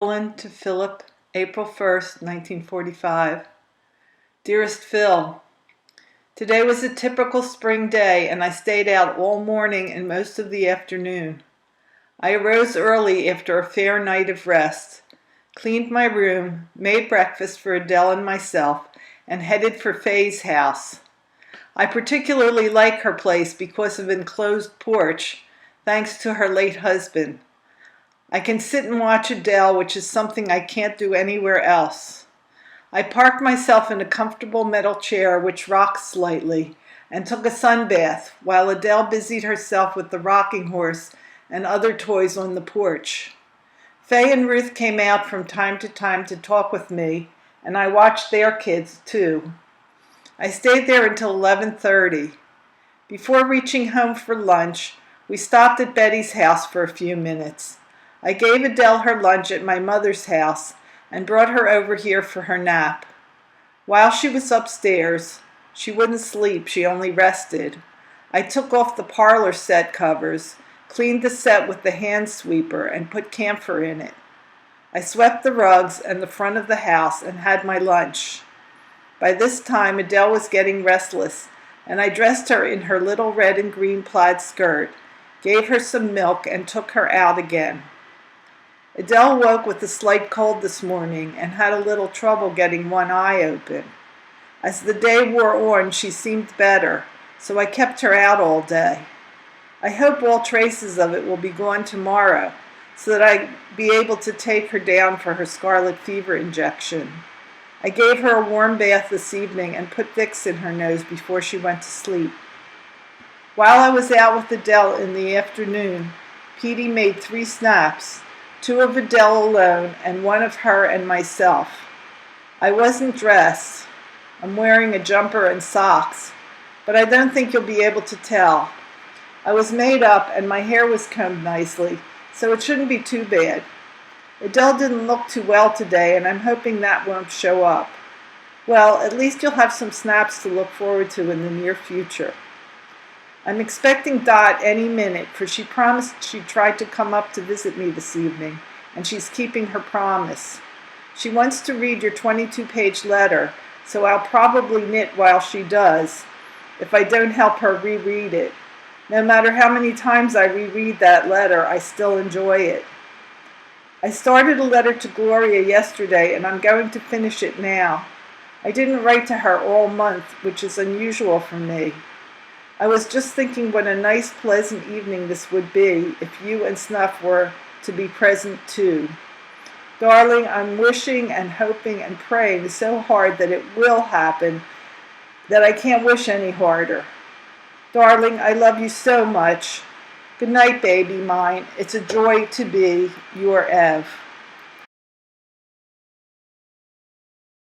Poland to Philip, April 1st, 1945. Dearest Phil, today was a typical spring day and I stayed out all morning and most of the afternoon. I arose early after a fair night of rest, cleaned my room, made breakfast for Adele and myself, and headed for Faye's house. I particularly like her place because of enclosed porch, thanks to her late husband. I can sit and watch Adele, which is something I can't do anywhere else. I parked myself in a comfortable metal chair which rocks slightly and took a sun bath while Adele busied herself with the rocking horse and other toys on the porch. Faye and Ruth came out from time to time to talk with me, and I watched their kids too. I stayed there until 11:30. Before reaching home for lunch, we stopped at Betty's house for a few minutes. I gave Adele her lunch at my mother's house and brought her over here for her nap. While she was upstairs, she wouldn't sleep, she only rested. I took off the parlor set covers, cleaned the set with the hand sweeper, and put camphor in it. I swept the rugs and the front of the house and had my lunch. By this time, Adele was getting restless, and I dressed her in her little red and green plaid skirt, gave her some milk, and took her out again. Adele woke with a slight cold this morning and had a little trouble getting one eye open. As the day wore on, she seemed better, so I kept her out all day. I hope all traces of it will be gone tomorrow, so that I'll be able to take her down for her scarlet fever injection. I gave her a warm bath this evening and put Vicks in her nose before she went to sleep. While I was out with Adele in the afternoon, Petey made 3 snaps, 2 of Adele alone and 1 of her and myself. I wasn't dressed. I'm wearing a jumper and socks, but I don't think you'll be able to tell. I was made up and my hair was combed nicely, so it shouldn't be too bad. Adele didn't look too well today, and I'm hoping that won't show up. Well, at least you'll have some snaps to look forward to in the near future. I'm expecting Dot any minute, for she promised she'd try to come up to visit me this evening, and she's keeping her promise. She wants to read your 22-page letter, so I'll probably knit while she does, if I don't help her reread it. No matter how many times I reread that letter, I still enjoy it. I started a letter to Gloria yesterday, and I'm going to finish it now. I didn't write to her all month, which is unusual for me. I was just thinking what a nice, pleasant evening this would be if you and Snuff were to be present too. Darling, I'm wishing and hoping and praying so hard that it will happen that I can't wish any harder. Darling, I love you so much. Good night, baby mine. It's a joy to be your Ev.